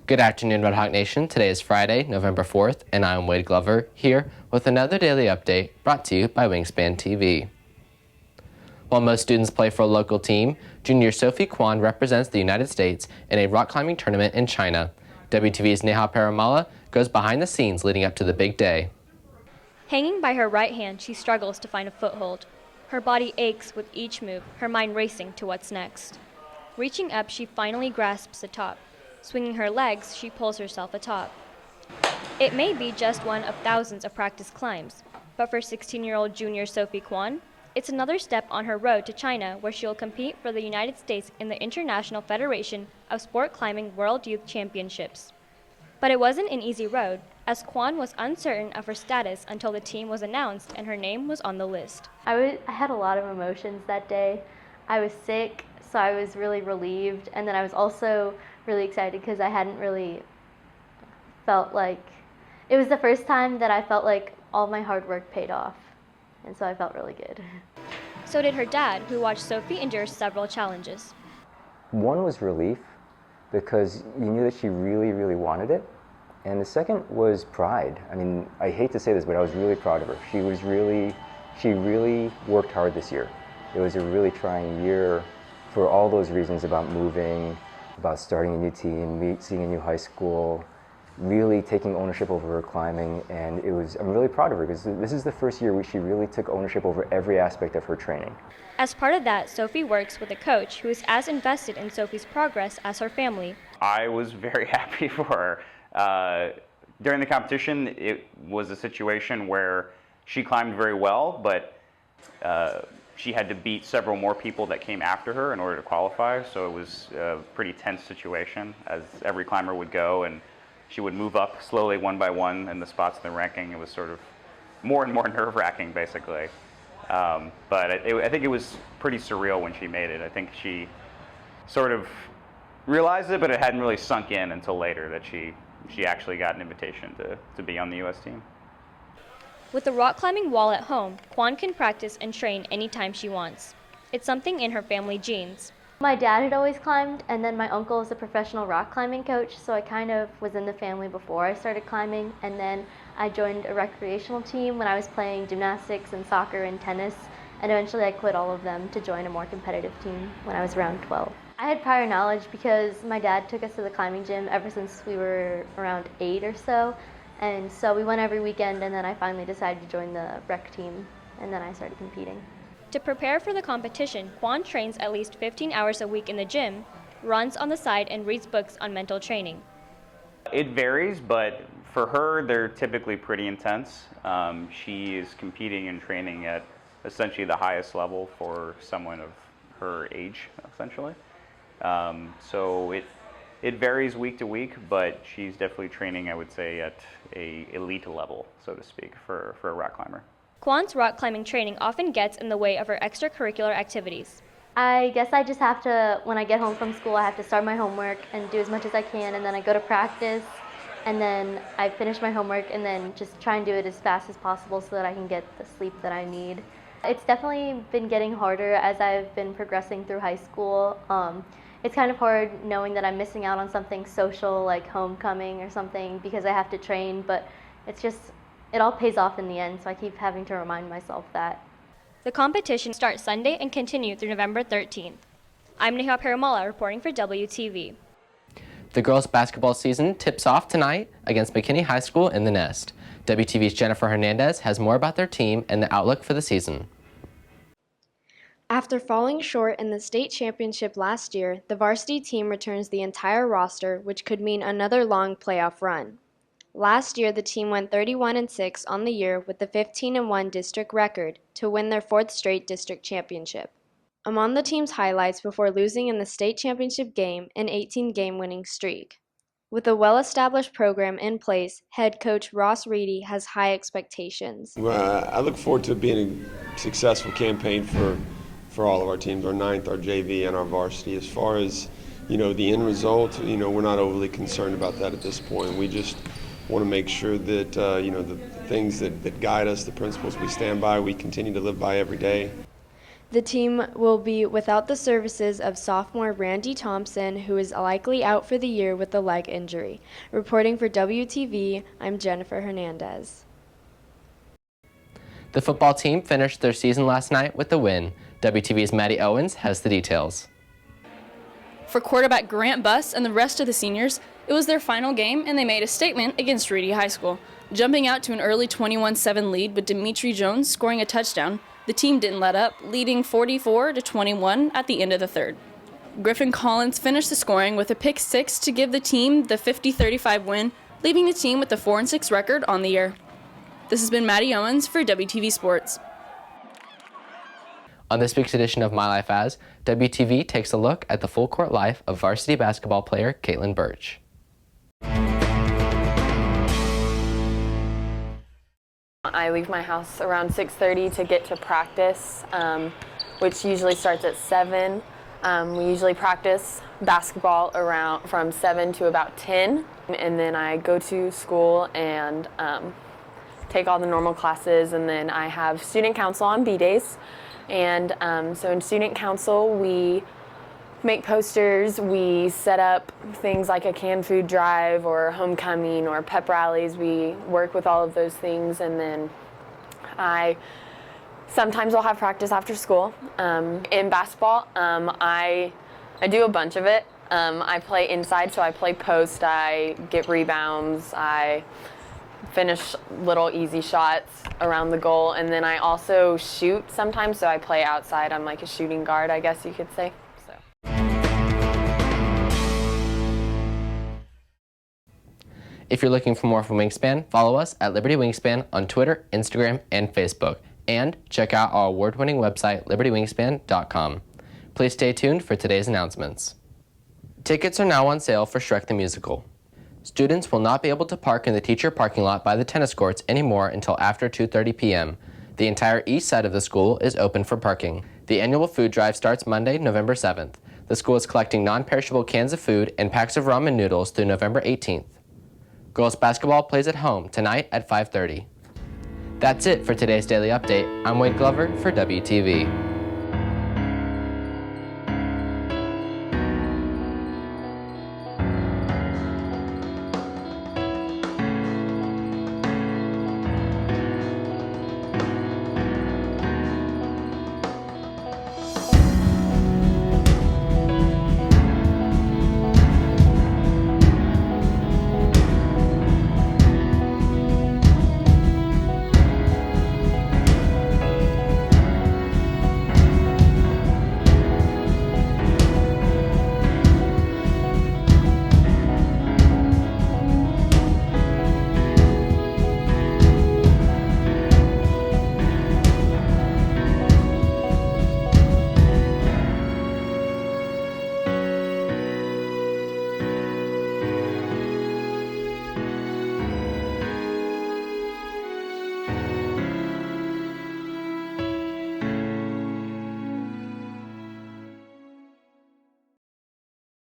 Good afternoon, Red Hawk Nation. Today is Friday, November 4th, and I'm Wade Glover, here with another daily update brought to you by Wingspan TV. While most students play for a local team, junior Sophie Kwan represents the United States in a rock climbing tournament in China. WTV's Neha Paramala goes behind the scenes leading up to the big day. Hanging by her right hand, she struggles to find a foothold. Her body aches with each move, her mind racing to what's next. Reaching up, she finally grasps the top. Swinging her legs, she pulls herself atop. It may be just one of thousands of practice climbs, but for 16-year-old junior Sophie Kwan, it's another step on her road to China, where she'll compete for the United States in the International Federation of Sport Climbing World Youth Championships. But it wasn't an easy road, as Kwan was uncertain of her status until the team was announced and her name was on the list. I had a lot of emotions that day. I was sick, so I was really relieved, and then I was also really excited because I hadn't really felt like, it was the first time that I felt like all my hard work paid off, and so I felt really good. So did her dad, who watched Sophie endure several challenges. One was relief, because you knew that she really, really wanted it. And the second was pride. I mean, I hate to say this, but I was really proud of her. She really worked hard this year. It was a really trying year for all those reasons about moving, about starting a new team, seeing a new high school, really taking ownership over her climbing. And I'm really proud of her because this is the first year where she really took ownership over every aspect of her training. As part of that, Sophie works with a coach who is as invested in Sophie's progress as her family. I was very happy for her. During the competition, it was a situation where she climbed very well, but she had to beat several more people that came after her in order to qualify, so it was a pretty tense situation, as every climber would go, and she would move up slowly one by one in the spots in the ranking. It was sort of more and more nerve-wracking, basically. But I think it was pretty surreal when she made it. I think she sort of realized it, but it hadn't really sunk in until later that she actually got an invitation to be on the U.S. team. With the rock climbing wall at home, Kwan can practice and train anytime she wants. It's something in her family genes. My dad had always climbed, and then my uncle is a professional rock climbing coach, so I kind of was in the family before I started climbing, and then I joined a recreational team when I was playing gymnastics and soccer and tennis, and eventually I quit all of them to join a more competitive team when I was around 12. I had prior knowledge because my dad took us to the climbing gym ever since we were around 8 or so, and so we went every weekend, and then I finally decided to join the rec team, and then I started competing. To prepare for the competition, Kwan trains at least 15 hours a week in the gym, runs on the side, and reads books on mental training. It varies, but for her, they're typically pretty intense. She is competing and training at essentially the highest level for someone of her age, essentially. So it varies week to week, but she's definitely training, I would say, at a elite level, so to speak, for a rock climber. Kwan's rock climbing training often gets in the way of her extracurricular activities. I guess I just have to, when I get home from school, I have to start my homework and do as much as I can, and then I go to practice, and then I finish my homework, and then just try and do it as fast as possible so that I can get the sleep that I need. It's definitely been getting harder as I've been progressing through high school. It's kind of hard knowing that I'm missing out on something social like homecoming or something because I have to train, but it all pays off in the end, so I keep having to remind myself that. The competition starts Sunday and continues through November 13th. I'm Neha Paramala reporting for WTV. The girls' basketball season tips off tonight against McKinney High School in the Nest. WTV's Jennifer Hernandez has more about their team and the outlook for the season. After falling short in the state championship last year, the varsity team returns the entire roster, which could mean another long playoff run. Last year, the team went 31-6 on the year with the 15-1 district record to win their fourth straight district championship. Among the team's highlights before losing in the state championship game, an 18-game winning streak. With a well-established program in place, head coach Ross Reedy has high expectations. Well, I look forward to being a successful campaign for all of our teams, our ninth, our JV, and our varsity. As far as, the end result, we're not overly concerned about that at this point. We just want to make sure that, the things that guide us, the principles we stand by, we continue to live by every day. The team will be without the services of sophomore Randy Thompson, who is likely out for the year with a leg injury. Reporting for WTV, I'm Jennifer Hernandez. The football team finished their season last night with a win. WTV's Maddie Owens has the details. For quarterback Grant Buss and the rest of the seniors, it was their final game and they made a statement against Reedy High School. Jumping out to an early 21-7 lead with Dimitri Jones scoring a touchdown, the team didn't let up, leading 44-21 at the end of the third. Griffin Collins finished the scoring with a pick six to give the team the 50-35 win, leaving the team with a 4-6 record on the year. This has been Maddie Owens for WTV Sports. On this week's edition of My Life As, WTV takes a look at the full court life of varsity basketball player Caitlin Birch. I leave my house around 6:30 to get to practice, which usually starts at 7. We usually practice basketball around from 7 to about 10, and then I go to school and take all the normal classes, and then I have student council on B days. And so in student council, we make posters, we set up things like a canned food drive or homecoming or pep rallies. We work with all of those things, and then sometimes I'll have practice after school. In basketball, I do a bunch of it. I play inside, so I play post, I get rebounds, I finish little easy shots around the goal, and then I also shoot sometimes, so I play outside. I'm like a shooting guard, I guess you could say. If you're looking for more from Wingspan, follow us at Liberty Wingspan on Twitter, Instagram, and Facebook. And check out our award-winning website, libertywingspan.com. Please stay tuned for today's announcements. Tickets are now on sale for Shrek the Musical. Students will not be able to park in the teacher parking lot by the tennis courts anymore until after 2:30 p.m. The entire east side of the school is open for parking. The annual food drive starts Monday, November 7th. The school is collecting non-perishable cans of food and packs of ramen noodles through November 18th. Girls basketball plays at home tonight at 5:30. That's it for today's Daily Update. I'm Wade Glover for WTV.